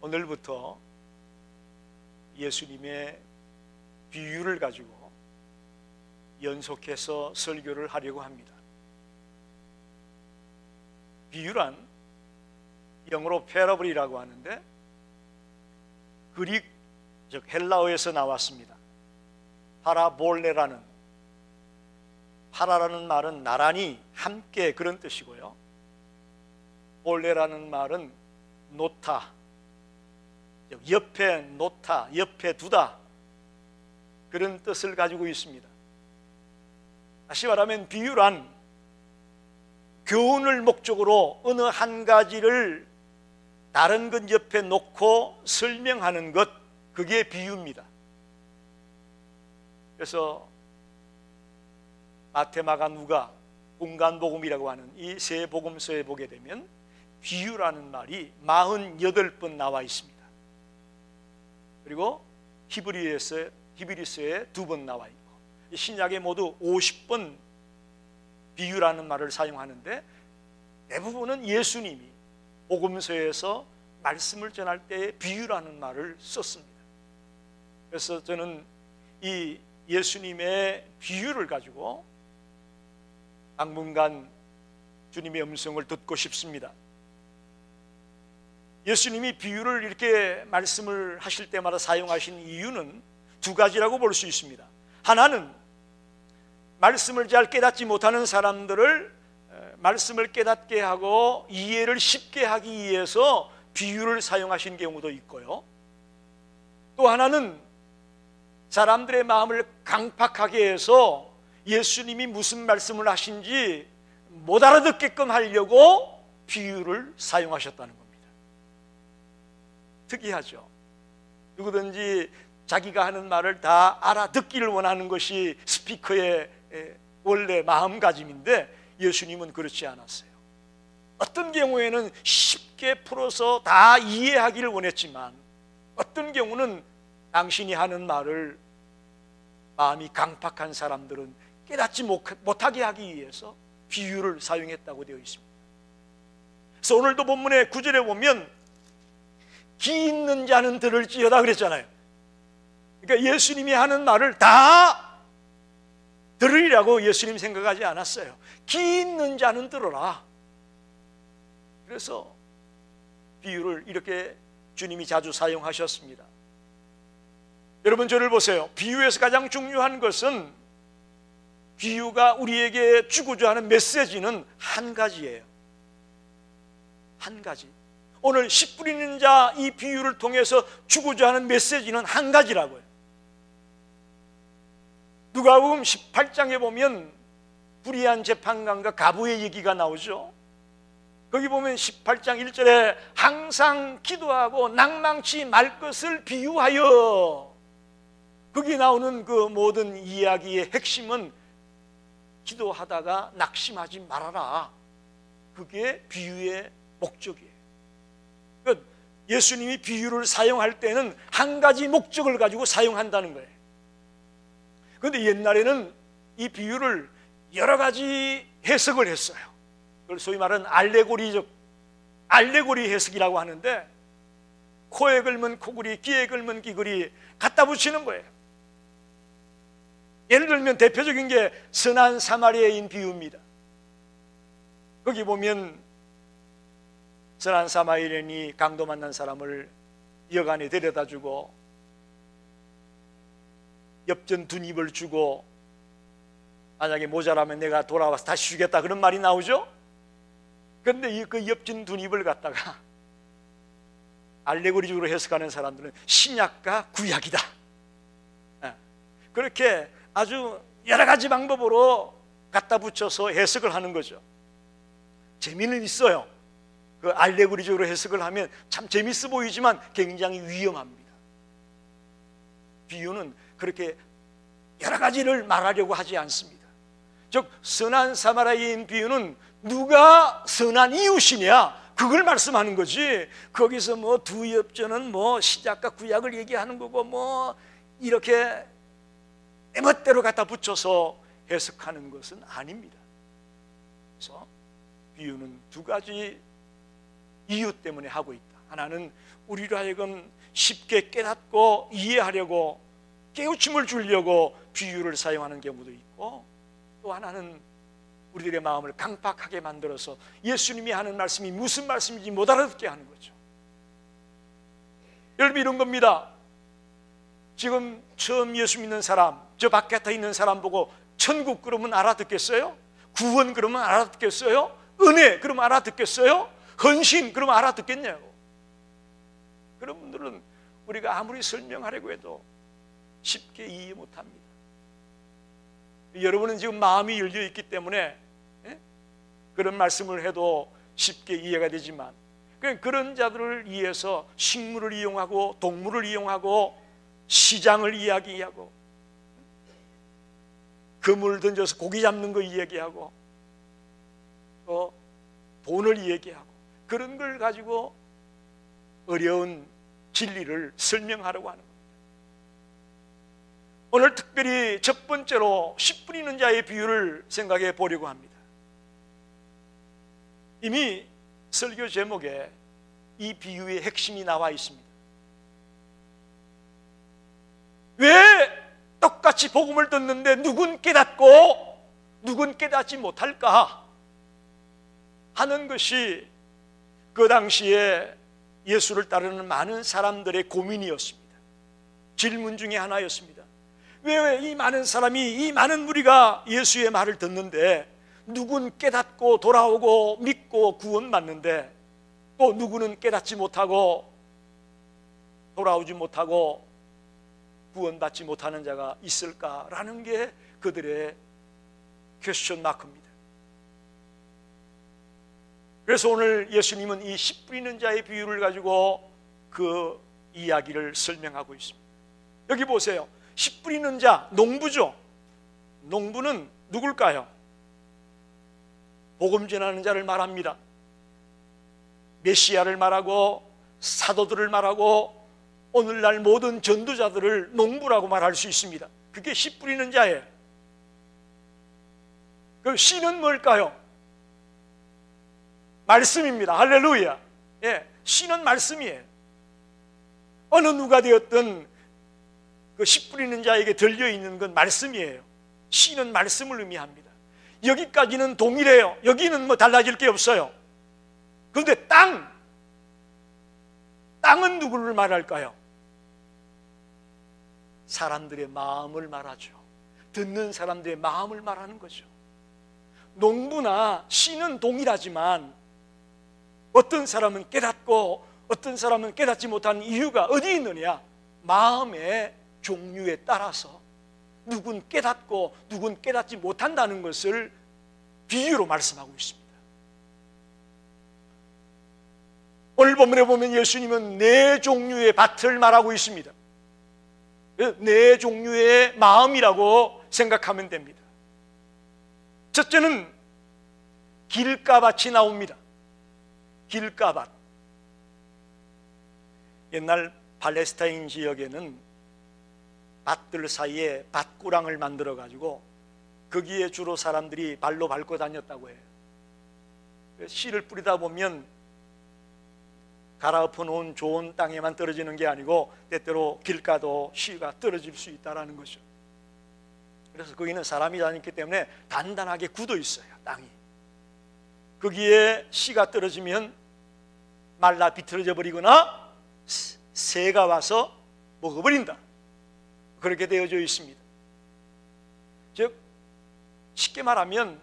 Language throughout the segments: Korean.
오늘부터 예수님의 비유를 가지고 연속해서 설교를 하려고 합니다. 비유란 영어로 패러블이라고 하는데 그릭, 즉 헬라어에서 나왔습니다. 파라볼레라는, 파라라는 말은 나란히, 함께 그런 뜻이고요. 볼레라는 말은 놓다, 옆에 놓다, 옆에 두다, 그런 뜻을 가지고 있습니다. 다시 말하면 비유란 교훈을 목적으로 어느 한 가지를 다른 것 옆에 놓고 설명하는 것, 그게 비유입니다. 그래서 마태, 마가, 누가, 분간복음이라고 하는 이 세 복음서에 보게 되면 비유라는 말이 48번 나와 있습니다. 그리고 히브리서에 2번 나와 있고, 신약에 모두 50번 비유라는 말을 사용하는데 대부분은 예수님이 복음서에서 말씀을 전할 때 비유라는 말을 썼습니다. 그래서 저는 이 예수님의 비유를 가지고 당분간 주님의 음성을 듣고 싶습니다. 예수님이 비유를 이렇게 말씀을 하실 때마다 사용하신 이유는 두 가지라고 볼 수 있습니다. 하나는 말씀을 잘 깨닫지 못하는 사람들을 말씀을 깨닫게 하고 이해를 쉽게 하기 위해서 비유를 사용하신 경우도 있고요. 또 하나는 사람들의 마음을 강팍하게 해서 예수님이 무슨 말씀을 하신지 못 알아듣게끔 하려고 비유를 사용하셨다는 겁니다. 특이하죠. 누구든지 자기가 하는 말을 다 알아듣기를 원하는 것이 스피커의 원래 마음가짐인데 예수님은 그렇지 않았어요. 어떤 경우에는 쉽게 풀어서 다 이해하기를 원했지만 어떤 경우는 당신이 하는 말을 마음이 강팍한 사람들은 깨닫지 못하게 하기 위해서 비유를 사용했다고 되어 있습니다. 그래서 오늘도 본문의 9절에 보면 귀 있는 자는 들을지어다 그랬잖아요. 그러니까 예수님이 하는 말을 다 들으리라고 예수님 생각하지 않았어요. 귀 있는 자는 들어라. 그래서 비유를 이렇게 주님이 자주 사용하셨습니다. 여러분 저를 보세요. 비유에서 가장 중요한 것은 비유가 우리에게 주고자 하는 메시지는 한 가지예요. 한 가지. 오늘 씨 뿌리는 자 이 비유를 통해서 주고자 하는 메시지는 한 가지라고요. 누가복음 18장에 보면 불의한 재판관과 과부의 얘기가 나오죠. 거기 보면 18장 1절에 항상 기도하고 낭망치 말 것을 비유하여, 거기 나오는 그 모든 이야기의 핵심은 기도하다가 낙심하지 말아라. 그게 비유의 목적이에요. 그러니까 예수님이 비유를 사용할 때는 한 가지 목적을 가지고 사용한다는 거예요. 그런데 옛날에는 이 비유를 여러 가지 해석을 했어요. 그걸 소위 말하는 알레고리 해석이라고 하는데, 코에 걸면 코걸이, 귀에 걸면 귀걸이 갖다 붙이는 거예요. 예를 들면 대표적인 게 선한 사마리아인 비유입니다. 거기 보면 선한 사마리아인이 강도 만난 사람을 역 안에 데려다주고 엽전 2입을 주고 만약에 모자라면 내가 돌아와서 다시 주겠다 그런 말이 나오죠. 그런데 그 엽전 2입을 갖다가 알레고리적으로 해석하는 사람들은 신약과 구약이다. 그렇게 아주 여러 가지 방법으로 갖다 붙여서 해석을 하는 거죠. 재미는 있어요. 그 알레고리적으로 해석을 하면 참 재밌어 보이지만 굉장히 위험합니다. 비유는 그렇게 여러 가지를 말하려고 하지 않습니다. 즉 선한 사마리아인 비유는 누가 선한 이웃이냐 그걸 말씀하는 거지, 거기서 뭐 두 엽전은 뭐 신약과 구약을 얘기하는 거고 뭐 이렇게 내 멋대로 갖다 붙여서 해석하는 것은 아닙니다. 그래서 비유는 두 가지 이유 때문에 하고 있다. 하나는 우리로 하여금 쉽게 깨닫고 이해하려고 깨우침을 주려고 비유를 사용하는 경우도 있고, 또 하나는 우리들의 마음을 강팍하게 만들어서 예수님이 하는 말씀이 무슨 말씀인지 못 알아듣게 하는 거죠. 여러분, 이런 겁니다. 지금 처음 예수 믿는 사람, 저 바깥에 있는 사람 보고 천국 그러면 알아듣겠어요? 구원 그러면 알아듣겠어요? 은혜 그러면 알아듣겠어요? 헌신 그러면 알아듣겠냐고. 그런 분들은 우리가 아무리 설명하려고 해도 쉽게 이해 못합니다. 여러분은 지금 마음이 열려 있기 때문에 그런 말씀을 해도 쉽게 이해가 되지만, 그런 자들을 위해서 식물을 이용하고 동물을 이용하고 시장을 이야기하고 그물 던져서 고기 잡는 거 이야기하고 또 돈을 이야기하고 그런 걸 가지고 어려운 진리를 설명하려고 하는 겁니다. 오늘 특별히 첫 번째로 씨 뿌리는 자의 비유를 생각해 보려고 합니다. 이미 설교 제목에 이 비유의 핵심이 나와 있습니다. 왜 똑같이 복음을 듣는데 누군 깨닫고 누군 깨닫지 못할까 하는 것이 그 당시에 예수를 따르는 많은 사람들의 고민이었습니다. 질문 중에 하나였습니다. 왜 이 많은 사람이, 이 많은 무리가 예수의 말을 듣는데 누군 깨닫고 돌아오고 믿고 구원받는데 또 누구는 깨닫지 못하고 돌아오지 못하고 구원받지 못하는 자가 있을까라는 게 그들의 퀘스천 마크입니다. 그래서 오늘 예수님은 이 씨 뿌리는 자의 비유를 가지고 그 이야기를 설명하고 있습니다. 여기 보세요. 씨 뿌리는 자, 농부죠. 농부는 누굴까요? 복음 전하는 자를 말합니다. 메시아를 말하고 사도들을 말하고 오늘날 모든 전도자들을 농부라고 말할 수 있습니다. 그게 씨 뿌리는 자예요. 그 씨는 뭘까요? 말씀입니다. 할렐루야. 예, 씨는 말씀이에요. 어느 누가 되었든 그 씨 뿌리는 자에게 들려있는 건 말씀이에요. 씨는 말씀을 의미합니다. 여기까지는 동일해요. 여기는 뭐 달라질 게 없어요. 그런데 땅은 누구를 말할까요? 사람들의 마음을 말하죠. 듣는 사람들의 마음을 말하는 거죠. 농부나 씨는 동일하지만 어떤 사람은 깨닫고 어떤 사람은 깨닫지 못하는 이유가 어디 있느냐? 마음의 종류에 따라서 누군 깨닫고 누군 깨닫지 못한다는 것을 비유로 말씀하고 있습니다. 오늘 본문에 보면 예수님은 네 종류의 밭을 말하고 있습니다. 네 종류의 마음이라고 생각하면 됩니다. 첫째는 길가밭이 나옵니다. 길가밭. 옛날 팔레스타인 지역에는 밭들 사이에 밭구랑을 만들어 가지고 거기에 주로 사람들이 발로 밟고 다녔다고 해요. 씨를 뿌리다 보면 갈아엎어 놓은 좋은 땅에만 떨어지는 게 아니고 때때로 길가도 씨가 떨어질 수 있다는 거죠. 그래서 거기는 사람이 다녔기 때문에 단단하게 굳어 있어요, 땅이. 거기에 씨가 떨어지면 말라 비틀어져 버리거나 새가 와서 먹어버린다. 그렇게 되어져 있습니다. 즉 쉽게 말하면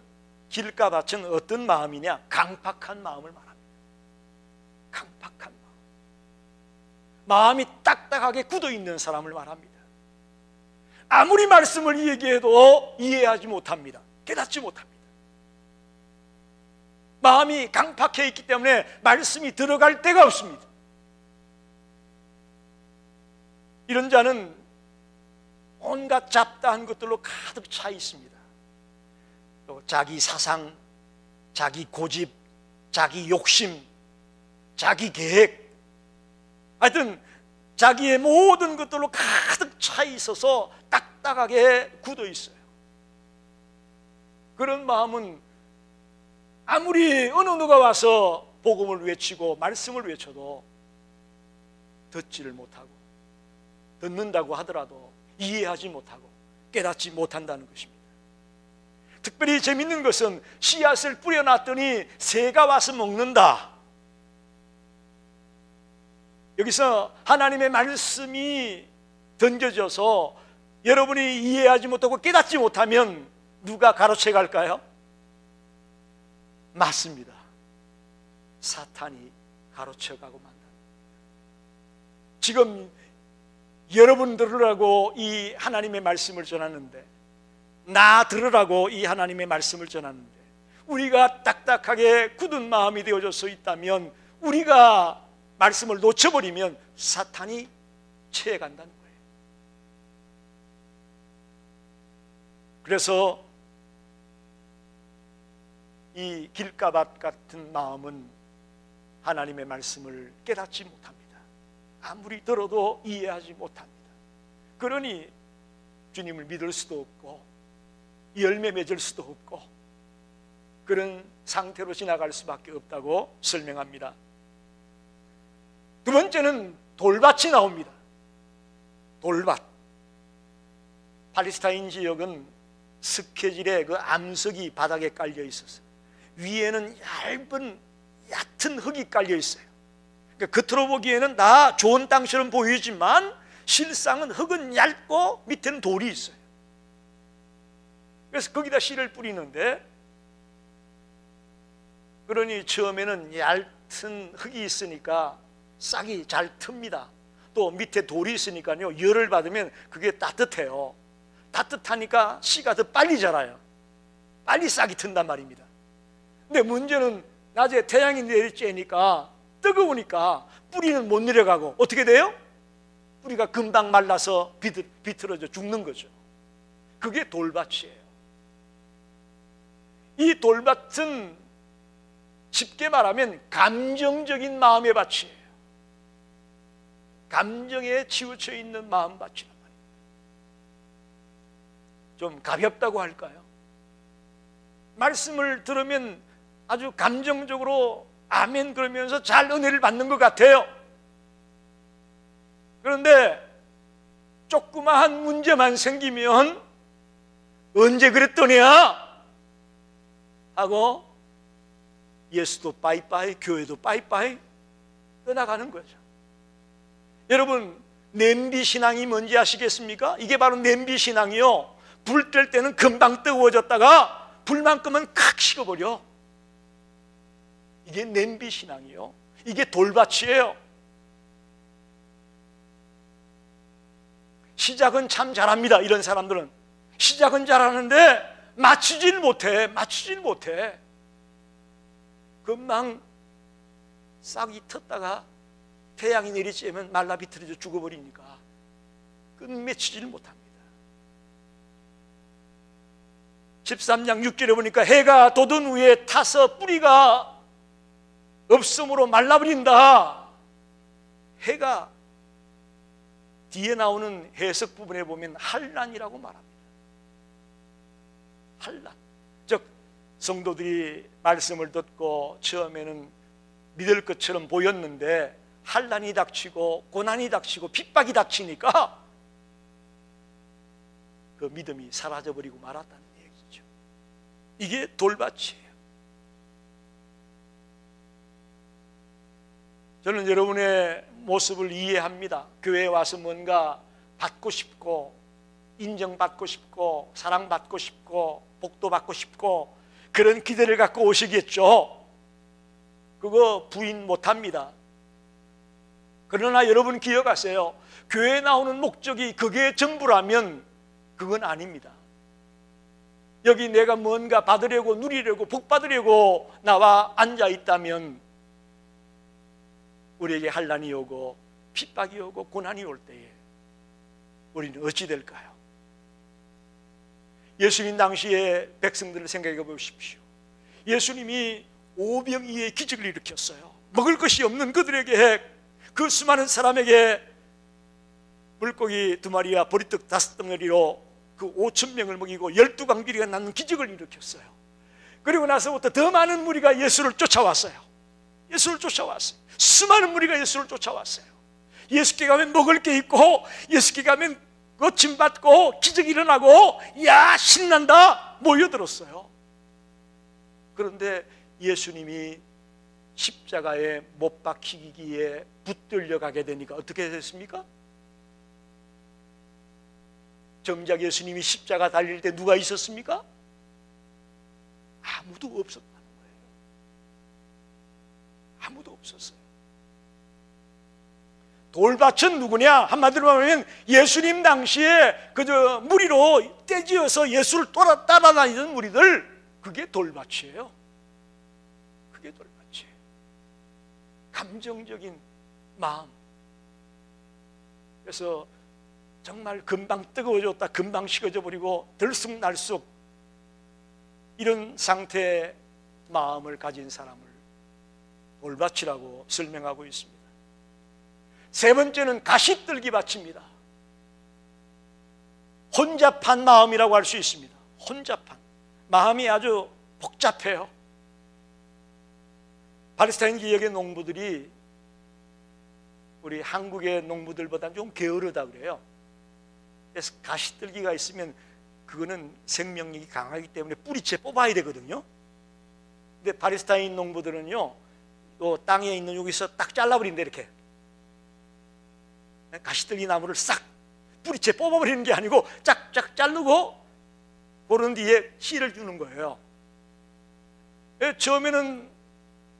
길가밭은 어떤 마음이냐? 강팍한 마음을 말합니다. 강팍한 마음이 딱딱하게 굳어있는 사람을 말합니다. 아무리 말씀을 얘기해도 이해하지 못합니다. 깨닫지 못합니다. 마음이 강팍해 있기 때문에 말씀이 들어갈 데가 없습니다. 이런 자는 온갖 잡다한 것들로 가득 차 있습니다. 또 자기 사상, 자기 고집, 자기 욕심, 자기 계획, 하여튼 자기의 모든 것들로 가득 차 있어서 딱딱하게 굳어 있어요. 그런 마음은 아무리 어느 누가 와서 복음을 외치고 말씀을 외쳐도 듣지를 못하고, 듣는다고 하더라도 이해하지 못하고 깨닫지 못한다는 것입니다. 특별히 재밌는 것은 씨앗을 뿌려놨더니 새가 와서 먹는다. 여기서 하나님의 말씀이 던져져서 여러분이 이해하지 못하고 깨닫지 못하면 누가 가로채 갈까요? 맞습니다. 사탄이 가로채 가고 만다. 지금 여러분 들으라고 이 하나님의 말씀을 전하는데, 나 들으라고 이 하나님의 말씀을 전하는데, 우리가 딱딱하게 굳은 마음이 되어져 있다면, 우리가 말씀을 놓쳐버리면 사탄이 채간다는 거예요. 그래서 이 길가밭 같은 마음은 하나님의 말씀을 깨닫지 못합니다. 아무리 들어도 이해하지 못합니다. 그러니 주님을 믿을 수도 없고 열매 맺을 수도 없고 그런 상태로 지나갈 수밖에 없다고 설명합니다. 두 번째는 돌밭이 나옵니다. 돌밭. 팔레스타인 지역은 스케질에 그 암석이 바닥에 깔려 있었어요. 위에는 얕은 흙이 깔려 있어요. 그러니까 겉으로 보기에는 다 좋은 땅처럼 보이지만 실상은 흙은 얇고 밑에는 돌이 있어요. 그래서 거기다 씨를 뿌리는데, 그러니 처음에는 얇은 흙이 있으니까 싹이 잘 틉니다. 또 밑에 돌이 있으니까요, 열을 받으면 그게 따뜻해요. 따뜻하니까 씨가 더 빨리 자라요. 빨리 싹이 튼단 말입니다. 근데 문제는 낮에 태양이 내리쬐니까 뜨거우니까 뿌리는 못 내려가고 어떻게 돼요? 뿌리가 금방 말라서 비틀어져 죽는 거죠. 그게 돌밭이에요. 이 돌밭은 쉽게 말하면 감정적인 마음의 밭이에요. 감정에 치우쳐 있는 마음밭이란 말이에요. 좀 가볍다고 할까요? 말씀을 들으면 아주 감정적으로 아멘 그러면서 잘 은혜를 받는 것 같아요. 그런데 조그마한 문제만 생기면 언제 그랬더냐 하고 예수도 빠이빠이, 교회도 빠이빠이 떠나가는 거죠. 여러분, 냄비 신앙이 뭔지 아시겠습니까? 이게 바로 냄비 신앙이요. 불 뗄 때는 금방 뜨거워졌다가 불만 끄면 칵 식어버려. 이게 냄비 신앙이요. 이게 돌밭이에요. 시작은 참 잘합니다. 이런 사람들은 시작은 잘하는데 맞추질 못해. 금방 싹이 텄다가 태양이 내리쬐면 말라 비틀어져 죽어버리니까 끝맺히질 못합니다. 13장 6절에 보니까 해가 돋은 후에 타서 뿌리가 없음으로 말라버린다. 해가 뒤에 나오는 해석 부분에 보면 한란이라고 말합니다. 한란. 즉 성도들이 말씀을 듣고 처음에는 믿을 것처럼 보였는데 한란이 닥치고 고난이 닥치고 핍박이 닥치니까 그 믿음이 사라져버리고 말았다는 얘기죠. 이게 돌밭이에요. 저는 여러분의 모습을 이해합니다. 교회에 와서 뭔가 받고 싶고 인정받고 싶고 사랑받고 싶고 복도받고 싶고 그런 기대를 갖고 오시겠죠. 그거 부인 못합니다. 그러나 여러분 기억하세요. 교회에 나오는 목적이 그게 전부라면 그건 아닙니다. 여기 내가 뭔가 받으려고 누리려고 복 받으려고 나와 앉아 있다면 우리에게 환난이 오고 핍박이 오고 고난이 올 때에 우리는 어찌 될까요? 예수님 당시에 백성들을 생각해 보십시오. 예수님이 오병이의 기적을 일으켰어요. 먹을 것이 없는 그들에게, 그 수많은 사람에게 물고기 2마리와 보리떡 5덩어리로 그 5,000명을 먹이고 12광비리가 낳는 기적을 일으켰어요. 그리고 나서부터 더 많은 무리가 예수를 쫓아왔어요. 수많은 무리가 예수를 쫓아왔어요. 예수께 가면 먹을 게 있고, 예수께 가면 고침 받고 기적이 일어나고, 야 신난다 모여들었어요. 그런데 예수님이 십자가에 못 박히기에 붙들려 가게 되니까 어떻게 됐습니까? 정작 예수님이 십자가 달릴 때 누가 있었습니까? 아무도 없었다는 거예요. 아무도 없었어요. 돌밭은 누구냐? 한마디로 말하면 예수님 당시에 그저 무리로 떼지어서 예수를 따라다니던 무리들, 그게 돌밭이에요. 그게 돌밭이에요. 감정적인 마음. 그래서 정말 금방 뜨거워졌다 금방 식어져 버리고 들쑥날쑥 이런 상태의 마음을 가진 사람을 돌밭이라고 설명하고 있습니다. 세 번째는 가시떨기 밭입니다. 혼잡한 마음이라고 할 수 있습니다. 혼잡한 마음이 아주 복잡해요. 팔레스타인 지역의 농부들이 우리 한국의 농부들보다 좀 게으르다 그래요. 그래서 가시떨기가 있으면 그거는 생명력이 강하기 때문에 뿌리채 뽑아야 되거든요. 근데 팔레스타인 농부들은요, 또 땅에 있는 여기서 딱 잘라버린다. 이렇게 가시떨기 나무를 싹 뿌리채 뽑아버리는 게 아니고 짝짝 자르고 그런 뒤에 씨를 주는 거예요. 처음에는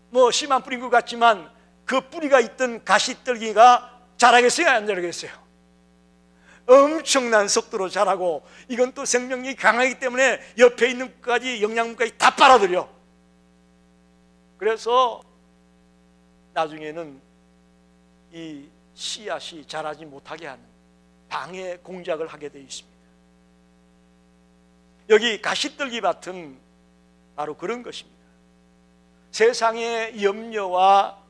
뭐 씨만 뿌린 것 같지만 그 뿌리가 있던 가시떨기가 자라겠어요, 안 자라겠어요? 엄청난 속도로 자라고, 이건 또 생명력이 강하기 때문에 옆에 있는 것까지 영양분까지 다 빨아들여. 그래서 나중에는 이 씨앗이 자라지 못하게 하는 방해 공작을 하게 되어 있습니다. 여기 가시떨기 밭은 바로 그런 것입니다. 세상의 염려와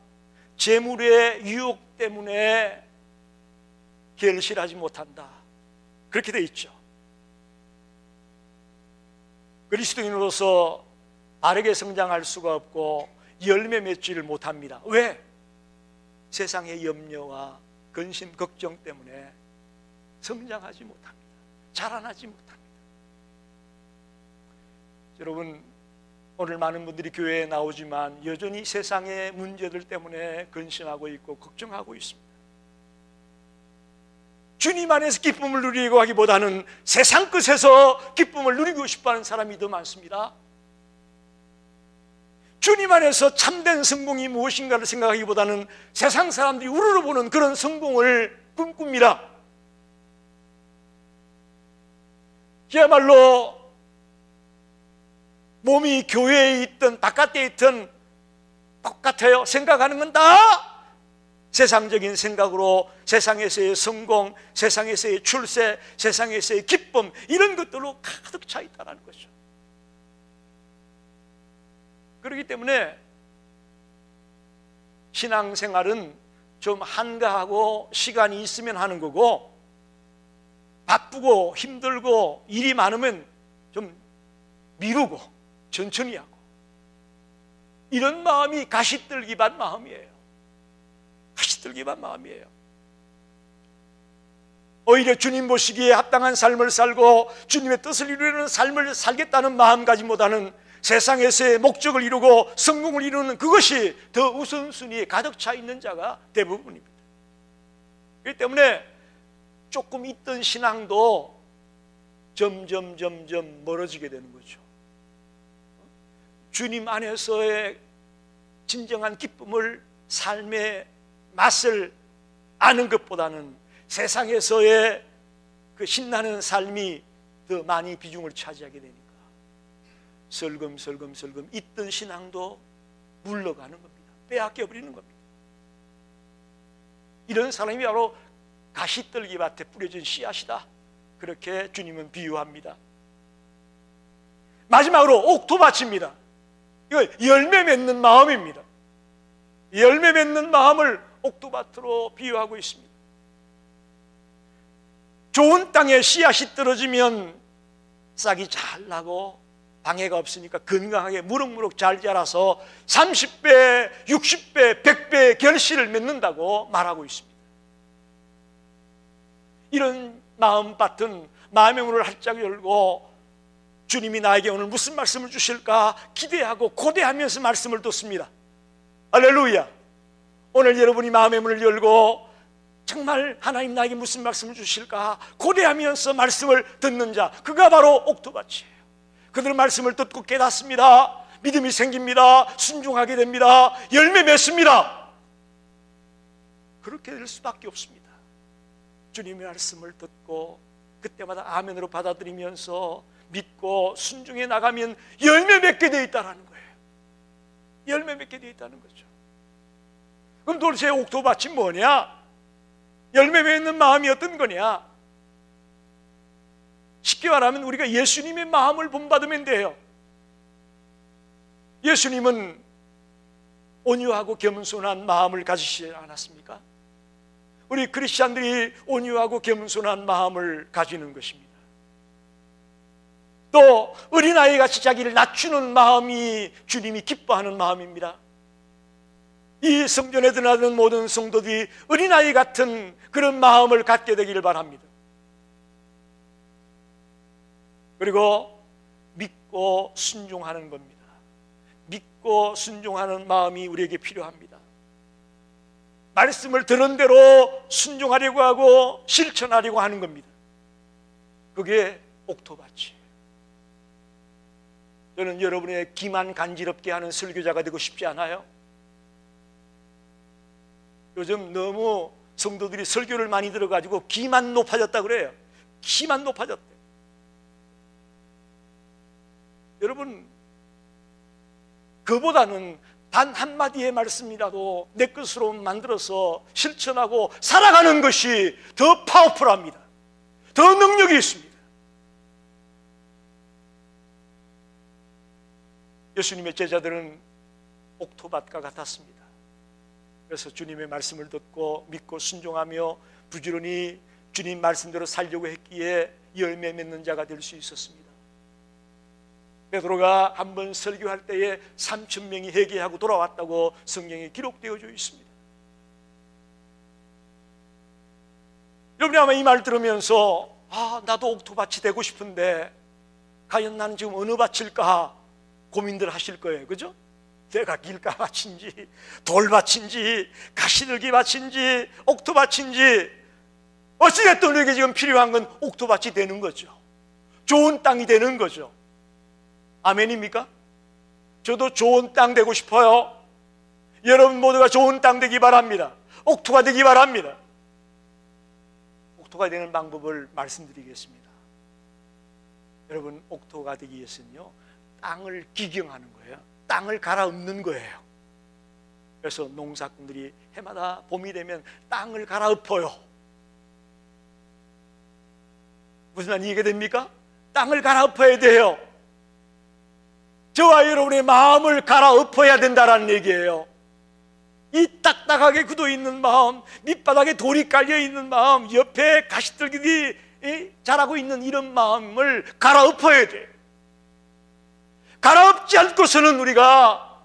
재물의 유혹 때문에 결실하지 못한다, 그렇게 되어 있죠. 그리스도인으로서 바르게 성장할 수가 없고 열매 맺지를 못합니다. 왜? 세상의 염려와 근심, 걱정 때문에 성장하지 못합니다. 자라나지 못합니다. 여러분, 오늘 많은 분들이 교회에 나오지만 여전히 세상의 문제들 때문에 근심하고 있고 걱정하고 있습니다. 주님 안에서 기쁨을 누리고 하기보다는 세상 끝에서 기쁨을 누리고 싶어하는 사람이 더 많습니다. 주님 안에서 참된 성공이 무엇인가를 생각하기보다는 세상 사람들이 우러러보는 그런 성공을 꿈꿉니다. 그야말로 몸이 교회에 있든 바깥에 있든 똑같아요. 생각하는 건 다 세상적인 생각으로 세상에서의 성공, 세상에서의 출세, 세상에서의 기쁨, 이런 것들로 가득 차 있다는 거죠. 그렇기 때문에 신앙생활은 좀 한가하고 시간이 있으면 하는 거고, 바쁘고 힘들고 일이 많으면 좀 미루고 천천히 하고, 이런 마음이 가시떨기 밭 마음이에요. 가시떨기 밭 마음이에요. 오히려 주님 보시기에 합당한 삶을 살고 주님의 뜻을 이루는 삶을 살겠다는 마음가짐보다는 세상에서의 목적을 이루고 성공을 이루는 그것이 더 우선순위에 가득 차 있는 자가 대부분입니다. 그렇기 때문에 조금 있던 신앙도 점점 멀어지게 되는 거죠. 주님 안에서의 진정한 기쁨을, 삶의 맛을 아는 것보다는 세상에서의 그 신나는 삶이 더 많이 비중을 차지하게 되니까 슬금슬금 있던 신앙도 물러가는 겁니다. 빼앗겨 버리는 겁니다. 이런 사람이 바로 가시떨기 밭에 뿌려진 씨앗이다, 그렇게 주님은 비유합니다. 마지막으로 옥토밭입니다. 이거 열매 맺는 마음입니다. 열매 맺는 마음을 옥토밭으로 비유하고 있습니다. 좋은 땅에 씨앗이 떨어지면 싹이 잘 나고 방해가 없으니까 건강하게 무럭무럭 잘 자라서 30배, 60배, 100배의 결실을 맺는다고 말하고 있습니다. 이런 마음밭은 마음의 문을 활짝 열고 주님이 나에게 오늘 무슨 말씀을 주실까 기대하고 고대하면서 말씀을 듣습니다. 할렐루야. 오늘 여러분이 마음의 문을 열고 정말 하나님 나에게 무슨 말씀을 주실까 고대하면서 말씀을 듣는 자, 그가 바로 옥토밭이에요. 그들의 말씀을 듣고 깨닫습니다. 믿음이 생깁니다. 순종하게 됩니다. 열매 맺습니다. 그렇게 될 수밖에 없습니다. 주님의 말씀을 듣고 그때마다 아멘으로 받아들이면서 믿고 순종해 나가면 열매 맺게 되어 있다는 거예요. 열매 맺게 되어 있다는 거죠. 그럼 도대체 옥토밭이 뭐냐? 열매 맺는 마음이 어떤 거냐? 쉽게 말하면 우리가 예수님의 마음을 본받으면 돼요. 예수님은 온유하고 겸손한 마음을 가지시지 않았습니까? 우리 크리스찬들이 온유하고 겸손한 마음을 가지는 것입니다. 또 어린아이같이 자기를 낮추는 마음이 주님이 기뻐하는 마음입니다. 이 성전에 드나드는 모든 성도들이 어린아이 같은 그런 마음을 갖게 되기를 바랍니다. 그리고 믿고 순종하는 겁니다. 믿고 순종하는 마음이 우리에게 필요합니다. 말씀을 들은 대로 순종하려고 하고 실천하려고 하는 겁니다. 그게 옥토밭이에요. 저는 여러분의 기만 간지럽게 하는 설교자가 되고 싶지 않아요. 요즘 너무 성도들이 설교를 많이 들어가지고 기만 높아졌다 그래요. 기만 높아졌대. 여러분, 그보다는 단 한마디의 말씀이라도 내 것으로 만들어서 실천하고 살아가는 것이 더 파워풀합니다. 더 능력이 있습니다. 예수님의 제자들은 옥토밭과 같았습니다. 그래서 주님의 말씀을 듣고 믿고 순종하며 부지런히 주님 말씀대로 살려고 했기에 열매 맺는 자가 될 수 있었습니다. 베드로가 한번 설교할 때에 3,000명이 회개하고 돌아왔다고 성경에 기록되어 있습니다. 여러분이 아마 이 말 들으면서 나도 옥토밭이 되고 싶은데 과연 나는 지금 어느 밭일까 고민들 하실 거예요. 그죠? 내가 길가밭인지 돌밭인지 가시들기 밭인지 옥토밭인지 어찌됐든 우리에게 지금 필요한 건 옥토밭이 되는 거죠. 좋은 땅이 되는 거죠. 아멘입니까? 저도 좋은 땅 되고 싶어요. 여러분 모두가 좋은 땅 되기 바랍니다. 옥토가 되기 바랍니다. 옥토가 되는 방법을 말씀드리겠습니다. 여러분, 옥토가 되기 위해서는요, 땅을 기경하는 거예요. 땅을 갈아엎는 거예요. 그래서 농사꾼들이 해마다 봄이 되면 땅을 갈아엎어요. 무슨 말인지 이해됩니까? 땅을 갈아엎어야 돼요. 저와 여러분의 마음을 갈아엎어야 된다는 얘기예요. 이 딱딱하게 굳어있는 마음, 밑바닥에 돌이 깔려있는 마음, 옆에 가시들기들이 자라고 있는 이런 마음을 갈아엎어야 돼요. 갈아엎지 않고서는 우리가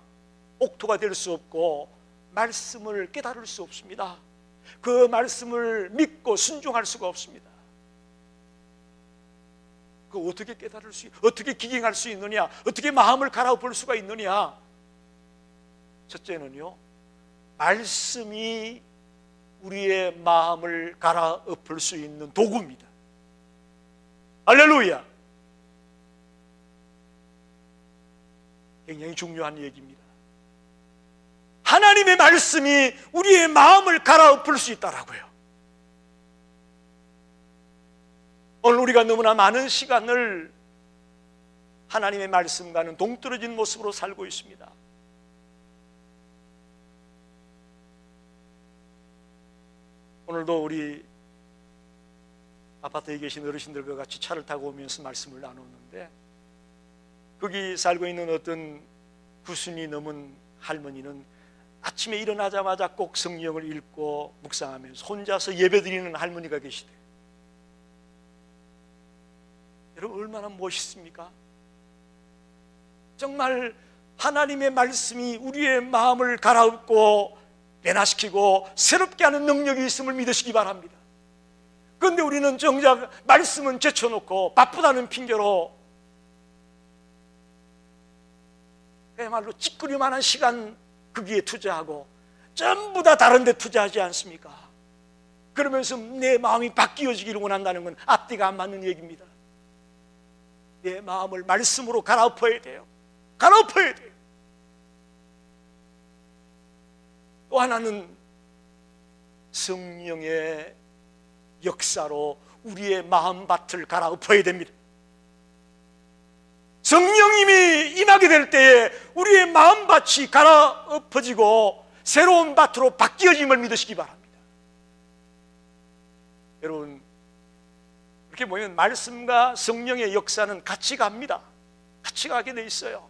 옥토가 될 수 없고 말씀을 깨달을 수 없습니다. 그 말씀을 믿고 순종할 수가 없습니다. 그 어떻게 깨달을 수, 어떻게 기경할 수 있느냐, 어떻게 마음을 갈아엎을 수가 있느냐? 첫째는요, 말씀이 우리의 마음을 갈아엎을 수 있는 도구입니다. 할렐루야! 굉장히 중요한 얘기입니다. 하나님의 말씀이 우리의 마음을 갈아엎을 수 있다라고요. 오늘 우리가 너무나 많은 시간을 하나님의 말씀과는 동떨어진 모습으로 살고 있습니다. 오늘도 우리 아파트에 계신 어르신들과 같이 차를 타고 오면서 말씀을 나누는데, 거기 살고 있는 어떤 구순이 넘은 할머니는 아침에 일어나자마자 꼭 성경을 읽고 묵상하면서 혼자서 예배드리는 할머니가 계시대요. 여러분, 얼마나 멋있습니까? 정말 하나님의 말씀이 우리의 마음을 갈아엎고 변화시키고 새롭게 하는 능력이 있음을 믿으시기 바랍니다. 그런데 우리는 정작 말씀은 제쳐놓고 바쁘다는 핑계로 그야말로 찌끄리만한 시간 거기에 투자하고 전부 다 다른 데 투자하지 않습니까? 그러면서 내 마음이 바뀌어지기를 원한다는 건 앞뒤가 안 맞는 얘기입니다. 내 마음을 말씀으로 갈아엎어야 돼요. 갈아엎어야 돼요. 또 하나는 성령의 역사로 우리의 마음밭을 갈아엎어야 됩니다. 성령님이 임하게 될 때에 우리의 마음밭이 갈아엎어지고 새로운 밭으로 바뀌어짐을 믿으시기 바랍니다. 여러분, 이렇게 보면 말씀과 성령의 역사는 같이 갑니다. 같이 가게 돼 있어요.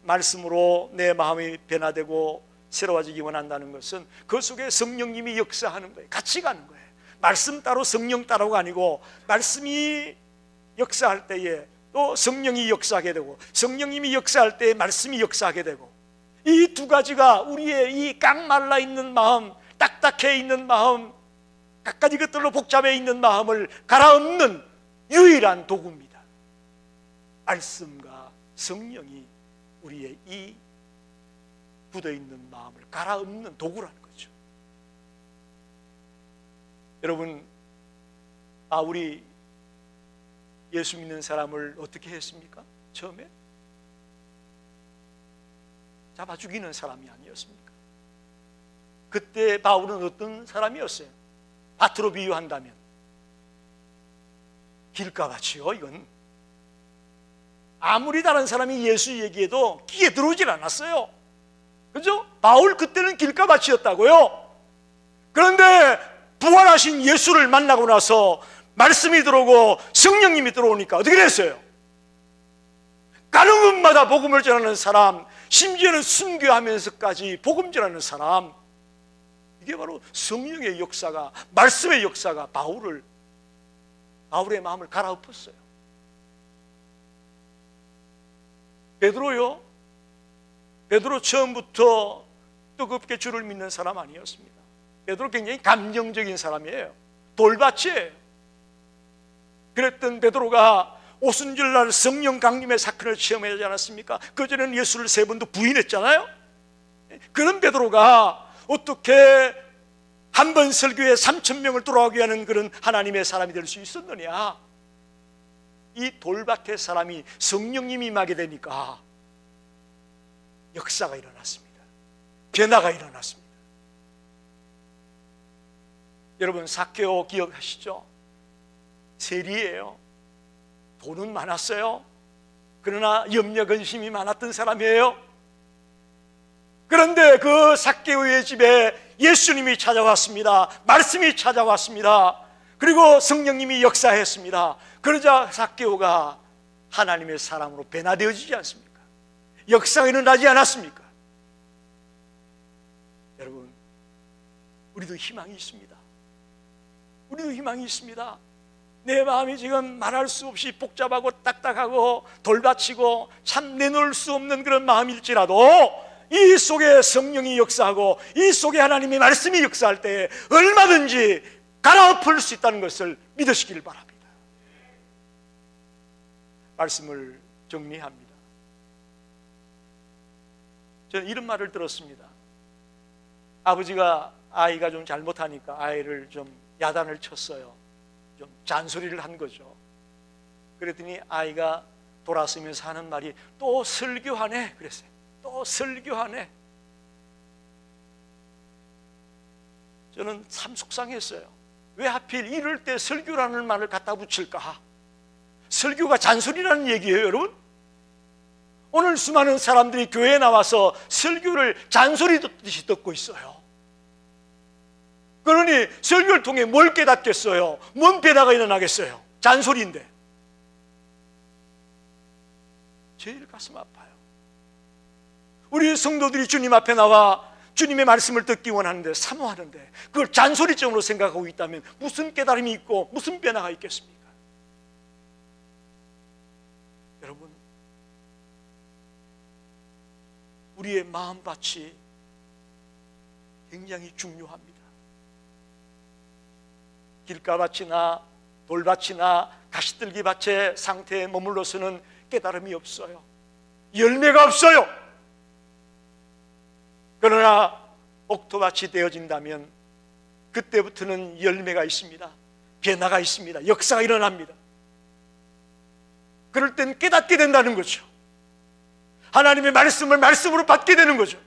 말씀으로 내 마음이 변화되고 새로워지기 원한다는 것은 그 속에 성령님이 역사하는 거예요. 같이 가는 거예요. 말씀 따로 성령 따로가 아니고 말씀이 역사할 때에 또 성령이 역사하게 되고 성령님이 역사할 때에 말씀이 역사하게 되고 이 두 가지가 우리의 이 깡말라 있는 마음, 딱딱해 있는 마음, 갖가지 것들로 복잡해 있는 마음을 갈아엎는 유일한 도구입니다. 말씀과 성령이 우리의 이 굳어있는 마음을 갈아엎는 도구라는 거죠. 여러분, 우리 예수 믿는 사람을 어떻게 했습니까? 처음에 잡아 죽이는 사람이 아니었습니까? 그때 바울은 어떤 사람이었어요? 밭으로 비유한다면 길가같이요. 이건 아무리 다른 사람이 예수 얘기해도 귀에 들어오질 않았어요. 그죠? 바울 그때는 길가밭이었다고요. 그런데 부활하신 예수를 만나고 나서 말씀이 들어오고 성령님이 들어오니까 어떻게 됐어요? 가는 곳마다 복음을 전하는 사람, 심지어는 순교하면서까지 복음 전하는 사람, 이게 바로 성령의 역사가, 말씀의 역사가 바울의 마음을 갈아엎었어요. 베드로요? 베드로 처음부터 뜨겁게 주를 믿는 사람 아니었습니다. 베드로 굉장히 감정적인 사람이에요. 돌밭이에요. 그랬던 베드로가 오순절날 성령 강림의 사건을 체험하지 않았습니까? 그전에는 예수를 3번도 부인했잖아요. 그런 베드로가 어떻게 한 번 설교에 3,000명을 돌아오게 하는 그런 하나님의 사람이 될 수 있었느냐? 이 돌밭의 사람이 성령님이 임하게 되니까 역사가 일어났습니다. 변화가 일어났습니다. 여러분, 삭개오 기억하시죠? 세리예요. 돈은 많았어요. 그러나 염려 근심이 많았던 사람이에요. 그런데 그 삭개오의 집에 예수님이 찾아왔습니다. 말씀이 찾아왔습니다. 그리고 성령님이 역사했습니다. 그러자 삭개오가 하나님의 사람으로 변화되어지지 않습니까? 역사가 일어나지 않았습니까? 여러분, 우리도 희망이 있습니다. 우리도 희망이 있습니다. 내 마음이 지금 말할 수 없이 복잡하고 딱딱하고 돌밭이고 참 내놓을 수 없는 그런 마음일지라도 이 속에 성령이 역사하고 이 속에 하나님의 말씀이 역사할 때 얼마든지 갈아엎을 수 있다는 것을 믿으시길 바랍니다. 말씀을 정리합니다. 저는 이런 말을 들었습니다. 아버지가 아이가 좀 잘못하니까 아이를 좀 야단을 쳤어요. 좀 잔소리를 한 거죠. 그랬더니 아이가 돌아서면서 하는 말이 또 설교하네 그랬어요. 또 설교하네. 저는 참 속상했어요. 왜 하필 이럴 때 설교라는 말을 갖다 붙일까? 설교가 잔소리라는 얘기예요, 여러분? 오늘 수많은 사람들이 교회에 나와서 설교를 잔소리 듣듯이 듣고 있어요. 그러니 설교를 통해 뭘 깨닫겠어요? 뭔 변화가 일어나겠어요? 잔소리인데. 제일 가슴 아파요. 우리 성도들이 주님 앞에 나와 주님의 말씀을 듣기 원하는데 사모하는데 그걸 잔소리점으로 생각하고 있다면 무슨 깨달음이 있고 무슨 변화가 있겠습니까? 여러분, 우리의 마음밭이 굉장히 중요합니다. 길가밭이나 돌밭이나 가시들기밭의 상태에 머물러서는 깨달음이 없어요. 열매가 없어요. 그러나 옥토밭이 되어진다면 그때부터는 열매가 있습니다. 변화가 있습니다. 역사가 일어납니다. 그럴 땐 깨닫게 된다는 거죠. 하나님의 말씀을 말씀으로 받게 되는 거죠.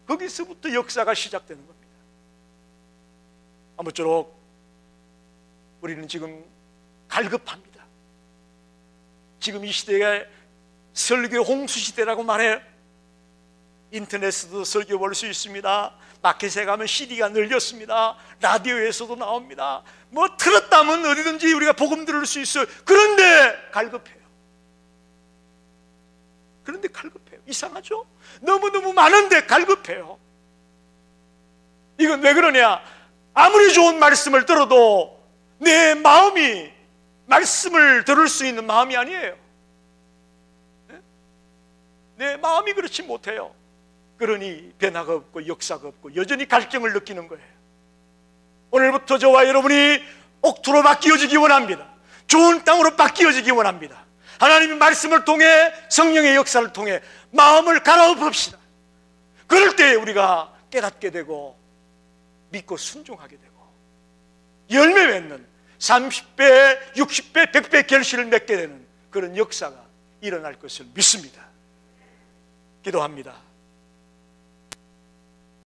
거기서부터 역사가 시작되는 겁니다. 아무쪼록 우리는 지금 갈급합니다. 지금 이 시대가 설교 홍수 시대라고 말해요. 인터넷에도 설교 볼 수 있습니다. 마켓에 가면 CD가 늘렸습니다. 라디오에서도 나옵니다. 뭐 틀었다면 어디든지 우리가 복음 들을 수 있어요. 그런데 갈급해요. 이상하죠? 너무너무 많은데 갈급해요. 이건 왜 그러냐? 아무리 좋은 말씀을 들어도 내 마음이 말씀을 들을 수 있는 마음이 아니에요. 내 마음이 그렇지 못해요. 그러니 변화가 없고 역사가 없고 여전히 갈증을 느끼는 거예요. 오늘부터 저와 여러분이 옥토로 바뀌어지기 원합니다. 좋은 땅으로 바뀌어지기 원합니다. 하나님의 말씀을 통해 성령의 역사를 통해 마음을 갈아엎읍시다. 그럴 때 우리가 깨닫게 되고 믿고 순종하게 되고 열매 맺는 30배, 60배, 100배 결실을 맺게 되는 그런 역사가 일어날 것을 믿습니다. 기도합니다.